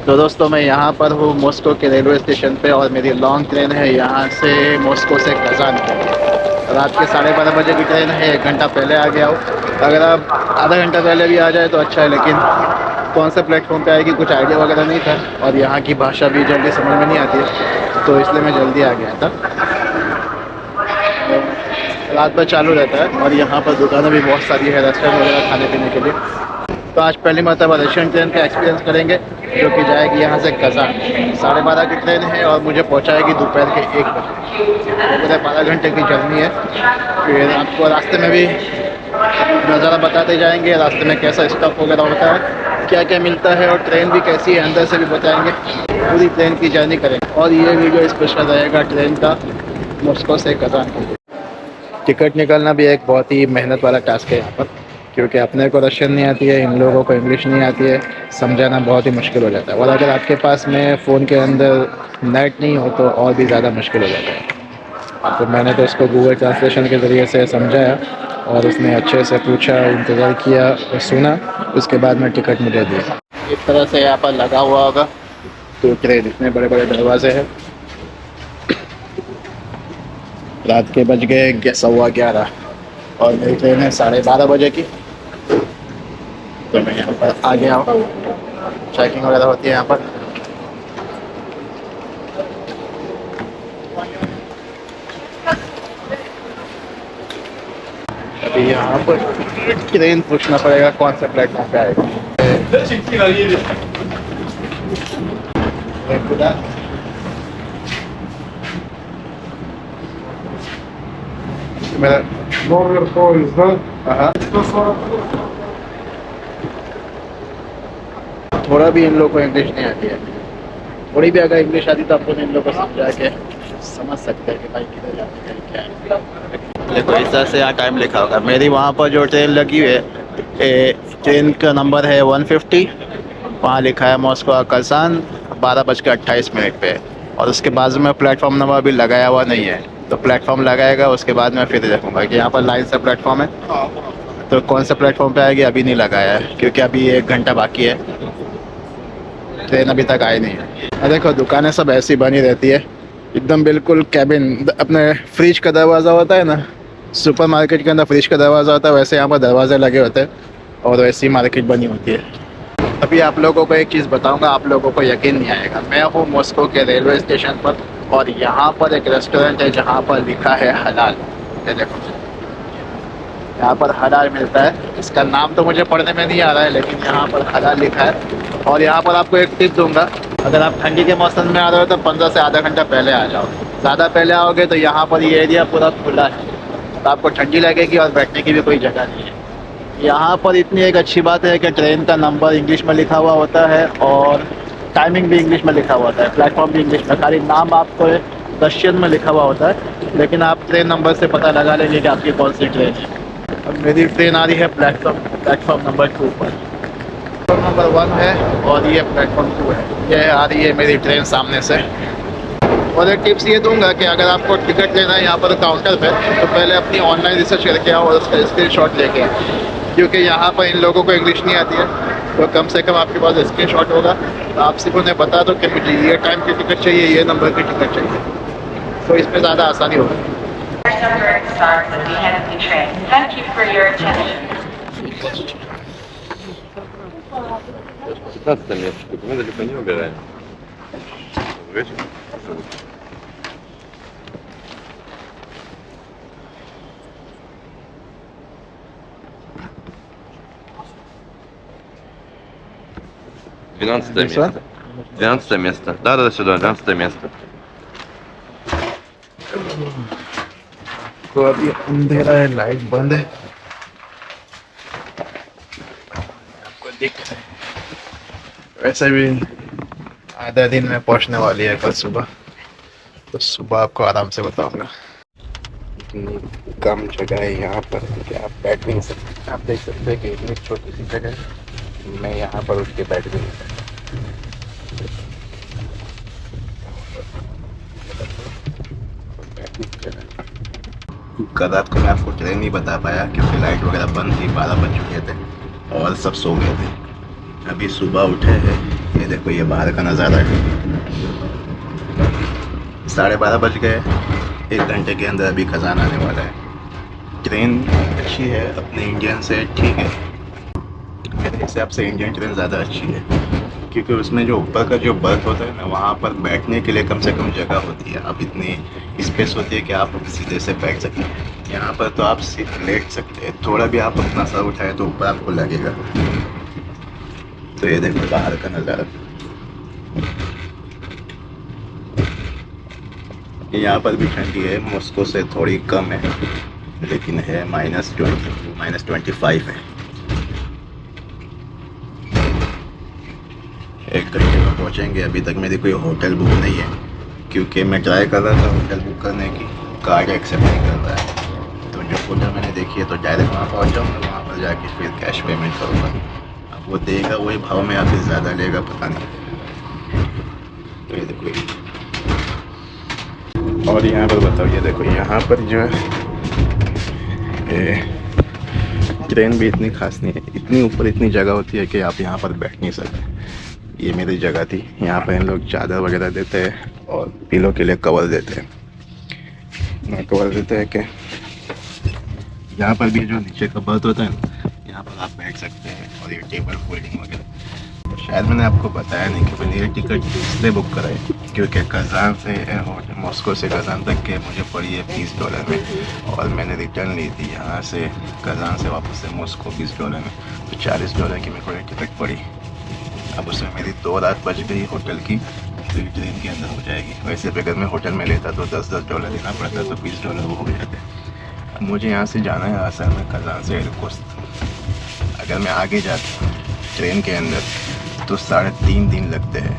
तो दोस्तों मैं यहाँ पर हूँ मॉस्को के रेलवे स्टेशन पे और मेरी लॉन्ग ट्रेन है यहाँ से मॉस्को से कज़ान के लिए। रात के 12:30 बजे की ट्रेन है, 1 घंटा पहले आ गया हूँ। अगर आप आधा घंटा पहले भी आ जाए तो अच्छा है, लेकिन कौन से प्लेटफॉर्म पे आएगी कुछ आइडिया वगैरह नहीं था और यहाँ की भाषा भी जल्दी समझ में नहीं आती है, तो इसलिए मैं जल्दी आ गया था। रात भर चालू रहता है और यहाँ पर दुकानें भी बहुत सारी है रेस्टोरेंट वगैरह खाने पीने के लिए। तो आज पहली मरतबा रशियन ट्रेन का एक्सपीरियंस करेंगे जो कि जाएगी यहाँ से कज़ान। 12:30 की ट्रेन है और मुझे पहुँचाएगी दोपहर के 1 बजे। पूरे 12 घंटे की जर्नी है। फिर आपको रास्ते में भी नज़ारा बताते जाएंगे, रास्ते में कैसा स्टॉप वगैरह होता है, क्या क्या मिलता है और ट्रेन भी कैसी है अंदर से भी बताएंगे। पूरी ट्रेन की जर्नी करेंगे और ये वीडियो स्पेशल रहेगा ट्रेन का मॉस्को से कज़ान। टिकट निकालना भी एक बहुत ही मेहनत वाला टास्क है यहाँ पर, क्योंकि अपने को रशियन नहीं आती है, इन लोगों को इंग्लिश नहीं आती है, समझाना बहुत ही मुश्किल हो जाता है। और अगर आपके पास में फ़ोन के अंदर नेट नहीं हो तो और भी ज़्यादा मुश्किल हो जाता है। तो मैंने तो उसको गूगल ट्रांसलेशन के ज़रिए से समझाया और उसने अच्छे से पूछा, इंतज़ार किया और सुना, उसके बाद में टिकट मुझे दिया। इस तरह से यहाँ पर लगा हुआ होगा तो ट्रेन, इतने बड़े बड़े दरवाजे हैं। रात के बज गए 11:15 और मेरी ट्रेन है 12:30 बजे की। तो मैं यहाँ पर आ गया हूँ, चेकिंग वगैरह होती है यहाँ पर। अभी यहाँ पर ट्रेन पूछना पड़ेगा कौन सा प्लेटफॉर्म पे आएगा। मेरा Номер поезда हाँ, 140. थोड़ा भी इन लोगों को इंग्लिश नहीं आती है। थोड़ी भी अगर इंग्लिश आती तो अपन इन लोगों को समझा के समझ सकते हैं कि भाई किधर जाते हैं क्या है। देखो इस तरह से यहाँ टाइम लिखा होगा। मेरी वहाँ पर जो ट्रेन लगी हुई है, ट्रेन का नंबर है 150। वहाँ लिखा है मॉस्को कज़ान 12:28 पे, और उसके बाजू में प्लेटफॉर्म नंबर अभी लगाया हुआ नहीं है। तो प्लेटफॉर्म लगाएगा उसके बाद मैं फिर देखूँगा कि यहाँ पर लाइन से प्लेटफॉर्म है, तो कौन सा प्लेटफॉर्म पे आएगी अभी नहीं लगाया है, क्योंकि अभी 1 घंटा बाकी है, ट्रेन अभी तक आई नहीं है। देखो दुकानें सब ऐसी बनी रहती है एकदम बिल्कुल कैबिन, अपने फ्रिज का दरवाज़ा होता है ना, सुपर मार्केट के अंदर फ्रिज का दरवाज़ा होता है, वैसे यहाँ पर दरवाजे लगे होते हैं और वैसी मार्केट बनी होती है। अभी आप लोगों को एक चीज़ बताऊंगा, आप लोगों को यकीन नहीं आएगा। मैं हूँ मॉस्को के रेलवे स्टेशन पर और यहाँ पर एक रेस्टोरेंट है जहाँ पर लिखा है हलाल। ये देखो यहाँ पर हलाल मिलता है। इसका नाम तो मुझे पढ़ने में नहीं आ रहा है, लेकिन यहाँ पर हलाल लिखा है। और यहाँ पर आपको एक टिप दूंगा, अगर आप ठंडी के मौसम में आ रहे हो तो 15 से आधा घंटा पहले आ जाओ। ज़्यादा पहले आओगे तो यहाँ पर ये एरिया पूरा खुला है, तो आपको ठंडी लगेगी और बैठने की भी कोई जगह नहीं है। यहाँ पर इतनी एक अच्छी बात है कि ट्रेन का नंबर इंग्लिश में लिखा हुआ होता है और टाइमिंग भी इंग्लिश में लिखा हुआ होता है, प्लेटफॉर्म भी इंग्लिश में, खाली नाम आपको रशियन में लिखा हुआ होता है, लेकिन आप ट्रेन नंबर से पता लगा लेंगे कि आपकी कौन सी ट्रेन है। अब मेरी ट्रेन आ रही है प्लेटफॉर्म नंबर 2 पर। प्लेटफॉर्म नंबर 1 है और ये प्लेटफॉर्म 2 है। ये आ रही है मेरी ट्रेन सामने से। और एक टिप्स ये दूंगा कि अगर आपको टिकट लेना है यहाँ पर काउंटर पे, तो पहले अपनी ऑनलाइन रिसर्च करके आओ और उसका स्क्रीनशॉट लेके आओ, क्योंकि यहाँ पर इन लोगों को इंग्लिश नहीं आती है। तो कम से कम आपके पास स्क्रीनशॉट होगा तो आप सिर्फ उन्हें बता दो कि मुझे ये टाइम की टिकट चाहिए, ये नंबर की टिकट चाहिए, तो इसमें ज़्यादा आसानी होगी। Документы далеко не убираем. Вечер. 12 место. 12 место. Да, сюда, 12 место. तो अभी अंधेरा है, लाइट बंद है, आपको दिख रहा है। वैसे भी आधा दिन में पहुंचने वाली है कल सुबह, तो सुबह आपको आराम से बताऊंगा। इतनी कम जगह है यहाँ पर कि आप बैठ भी नहीं सकते। आप देख सकते हैं कि इतनी छोटी सी जगह है, मैं यहाँ पर उठ के बैठ भी नहीं सकता। कल रात को मैं आपको ट्रेन नहीं बता पाया क्योंकि लाइट वगैरह बंद थी, 12 बज चुके थे और सब सो गए थे। अभी सुबह उठे हैं, ये देखो ये बाहर का नज़ारा है। 12:30 बज गए, 1 घंटे के अंदर अभी खजान आने वाला है। ट्रेन अच्छी है, अपने इंडियन से ठीक है, मेरे हिसाब से इंडियन ट्रेन ज़्यादा अच्छी है, क्योंकि उसमें जो ऊपर का जो बर्थ होता है ना, वहाँ पर बैठने के लिए कम से कम जगह होती है, अब इतनी स्पेस होती है कि आप सीधे से बैठ सकते हैं। यहाँ पर तो आप सिर्फ लेट सकते हैं, थोड़ा भी आप अपना सर उठाए तो ऊपर आपको लगेगा। तो ये देखो बाहर का नज़ारा, यहाँ पर भी ठंडी है, मॉस्को से थोड़ी कम है, लेकिन है -20 -25 है। 1 घंटे में पहुँचेंगे। अभी तक मेरी कोई होटल बुक नहीं है, क्योंकि मैं ट्राई कर रहा था होटल बुक करने की, कार्ड एक्सेप्ट नहीं कर रहा है। तो जो होटल मैंने देखी है तो डायरेक्ट वहाँ पहुँच जाऊँगा, वहाँ पर जाके फिर कैश पेमेंट करूँगा। अब वो देगा वही भाव में या फिर ज़्यादा लेगा पता नहीं। तो ये देखो, और यहाँ पर बताओ, ये देखो यहाँ पर जो है ट्रेन भी इतनी खास नहीं है, इतनी ऊपर इतनी जगह होती है कि आप यहाँ पर बैठ नहीं सकते। ये मेरी जगह थी, यहाँ पर इन लोग चादर वगैरह देते हैं और पिलो के लिए कवर देते हैं। कवर देते हैं कि यहाँ पर भी जो नीचे का बर्थ होता है ना, यहाँ पर आप बैठ सकते हैं, और ये टेबल फोल्डिंग वगैरह। शायद मैंने आपको बताया नहीं कि मैंने ये टिकट इसलिए बुक कराई क्योंकि कज़ान से मॉस्को से कज़ान तक के मुझे पड़ी है $20 में, और मैंने रिटर्न ली थी यहाँ से कज़ान से वापस से मॉस्को $20 में, तो $40 की मेरे को ये टिकट पड़ी। अब उसमें मेरी 2 रात बच गई होटल की, तो ये ट्रेन के अंदर हो जाएगी। वैसे भी अगर मैं होटल में लेता तो $10 देना पड़ता, तो $20 वो हो जाते। अब मुझे यहाँ से जाना है असल में कज़ान से इरकुत्स्क। अगर मैं आगे जाता ट्रेन के अंदर तो 3.5 दिन लगते हैं।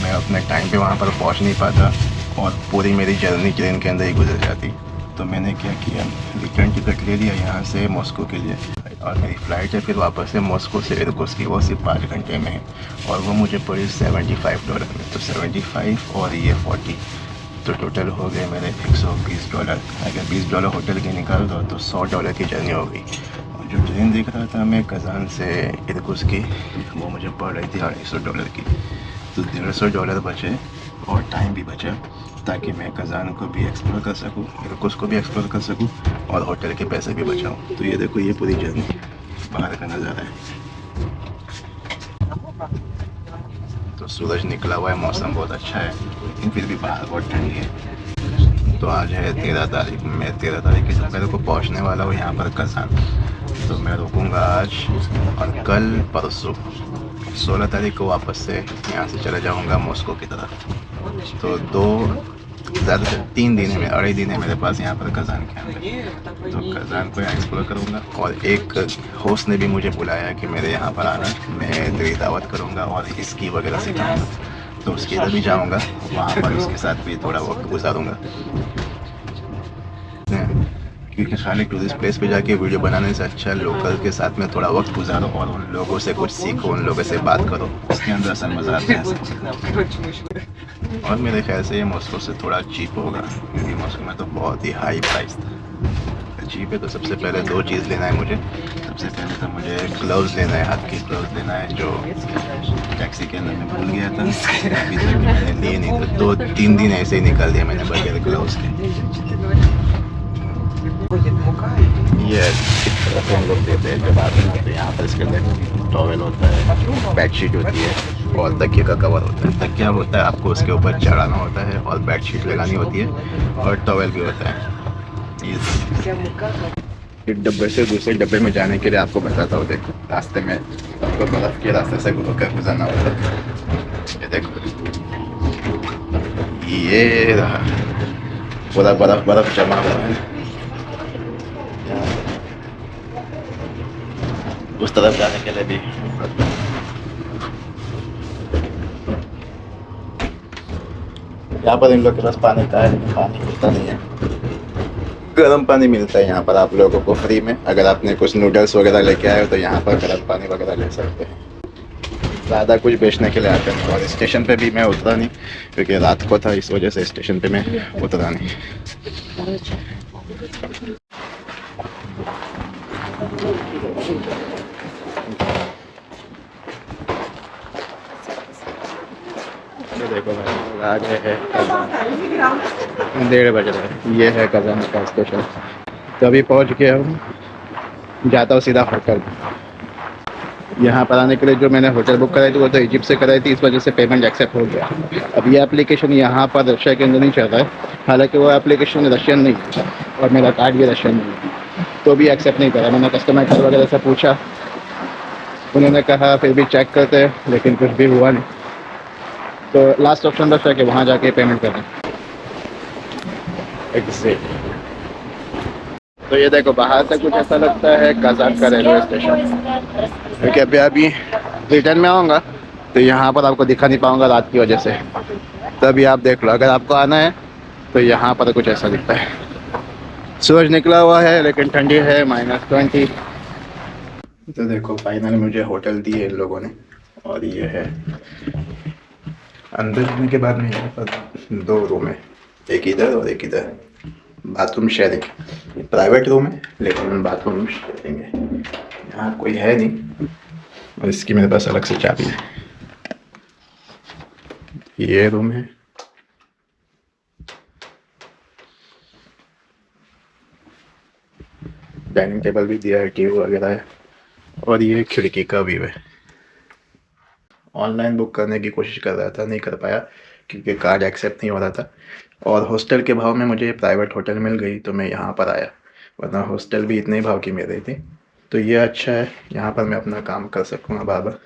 मैं अपने टाइम पे वहाँ पर पहुँच नहीं पाता, और पूरी मेरी जर्नी ट्रेन के अंदर ही गुजर जाती। तो मैंने क्या किया, रिटर्न टिकट ले लिया यहाँ से मॉस्को के लिए, और मेरी फ़्लाइट है फिर वापस से मॉस्को से इरकुत्स्क की, वो सिर्फ 5 घंटे में है, और वो मुझे पड़ी $75 में। तो 75 और ये 40, तो टोटल हो गए मेरे $120। अगर $20 होटल के निकाल दो तो $100 की जर्नी हो गई। और जो ट्रेन देख रहा था मैं कज़ान से इरकुत्स्क की, वो मुझे पड़ रही थी $250 की। तो $150 बचे और टाइम भी बचा, ताकि मैं कज़ान को भी एक्सप्लोर कर सकूं, इरकुत्स्क को भी एक्सप्लोर कर सकूं, और होटल के पैसे भी बचाऊं। तो ये देखो, ये पूरी जर्नी बाहर का नज़ारा है। तो सूरज निकला हुआ है, मौसम बहुत अच्छा है, लेकिन फिर भी बाहर बहुत ठंडी है। तो आज है 13 तारीख, मैं 13 तारीख के दोपहर को पहुंचने वाला हूँ यहाँ पर कज़ान। तो मैं रुकूँगा आज और कल परसों 16 तारीख को वापस से यहाँ से चला जाऊँगा मॉस्को की तरफ। तो 3 दिन है, 2.5 दिन है मेरे पास यहाँ पर कज़ान के अंदर। तो कज़ान को यहाँ एक्सप्लोर करूँगा, और एक होस्ट ने भी मुझे बुलाया कि मेरे यहाँ पर आना, मैं तेरी दावत करूँगा और स्की वगैरह सिखाऊँगा। तो उसके इधर भी जाऊँगा, वहाँ पर उसके साथ भी थोड़ा वक्त गुजारूँगा, क्योंकि खाली टूरिस्ट प्लेस पे जाके वीडियो बनाने से अच्छा लोकल के साथ में थोड़ा वक्त गुजारो और उन लोगों से कुछ सीखो, उन लोगों से बात करो, उसके अंदर असल मज़ा आता है। और मेरे ख्याल से ये मॉस्को से थोड़ा चीप होगा, क्योंकि मॉस्को में तो बहुत ही हाई प्राइस था। चीप है तो सबसे पहले 2 चीज़ लेना है मुझे। सबसे पहले तो मुझे ग्लव्स लेना है, हाथ के ग्लव्स लेना है, जो टैक्सी के अंदर मैं भूल गया था, अभी तक मैंने लिए नहीं थे। 2-3 दिन ऐसे ही निकाल दिया मैंने बगैर ग्लव्स के। ये हम लोग देते हैं जब आते हैं, तो यहाँ पर इसके अंदर टॉवेल होता है, बेडशीट होती है, और तकिए का कवर होता है। तकिया होता है, आपको उसके ऊपर चढ़ाना होता है, और बेडशीट लगानी होती है, और टॉवेल भी होता है। एक डब्बे से दूसरे डब्बे में जाने के लिए आपको बताता हूँ, देखो रास्ते में आपको बर्फ़ के रास्ते से होकर गुजरना होता है। ये देखो, ये रहा पूरा बर्फ़ जमा हुआ है। उस तरफ जाने के लिए भी यहाँ पर इन लोग के पास पानी का है, पानी मिलता नहीं है, गर्म पानी मिलता है यहाँ पर आप लोगों को फ्री में। अगर आपने कुछ नूडल्स वगैरह लेके आए हो तो यहाँ पर गर्म पानी वगैरह ले सकते हैं। ज़्यादा कुछ बेचने के लिए आते हैं। और स्टेशन पे भी मैं उतरा नहीं, क्योंकि रात को था, इस वजह से स्टेशन पे मैं उतरा नहीं। ये देखो भाई लोग आ गए हैं कज़ान, 1:30 बज रहे हैं। ये है कज़ान का स्टेशन। तो अभी पहुँच गया हूँ, जाता हूँ सीधा होटल। यहाँ पर आने के लिए जो मैंने होटल बुक कराई थी वो तो इजिप्ट से कराई थी, इस वजह से पेमेंट एक्सेप्ट हो गया। अब ये एप्लीकेशन यहाँ पर रशिया के अंदर नहीं चल रहा है, हालांकि वो एप्लीकेशन रशियन नहीं है और मेरा कार्ड भी रशियन नहीं है, तो भी एक्सेप्ट नहीं करा। मैंने कस्टमर केयर वगैरह से पूछा, उन्होंने कहा फिर भी चेक करते हैं, लेकिन कुछ भी हुआ नहीं। तो लास्ट ऑप्शन बचा कि वहाँ जाके पेमेंट करें। एग्जैक्ट। तो ये देखो बाहर से कुछ ऐसा लगता है कज़ान का रेलवे स्टेशन, क्योंकि अभी रिटर्न में आऊँगा तो यहाँ पर आपको दिखा नहीं पाऊँगा रात की वजह से। तो अभी आप देख लो, अगर आपको आना है तो यहाँ पर कुछ ऐसा दिखता है। सूरज निकला हुआ है लेकिन ठंडी है, -20। तो देखो फाइनली मुझे होटल दी है इन लोगों ने, और ये है अंदर जाने के बाद में यहाँ पर 2 रूम है, एक इधर और एक इधर। बाथरूम शेयरिंग, प्राइवेट रूम है लेकिन बाथरूम शेयरिंग है। यहाँ कोई है नहीं और इसकी मेरे पास अलग से चाबी है। ये रूम है, डाइनिंग टेबल भी दिया है, टीवी वगैरह है, और ये खिड़की का व्यू है। ऑनलाइन बुक करने की कोशिश कर रहा था, नहीं कर पाया क्योंकि कार्ड एक्सेप्ट नहीं हो रहा था, और हॉस्टल के भाव में मुझे प्राइवेट होटल मिल गई तो मैं यहाँ पर आया, वरना हॉस्टल भी इतने ही भाव की मिल रही थी। तो ये अच्छा है, यहाँ पर मैं अपना काम कर सकूँगा बार बार।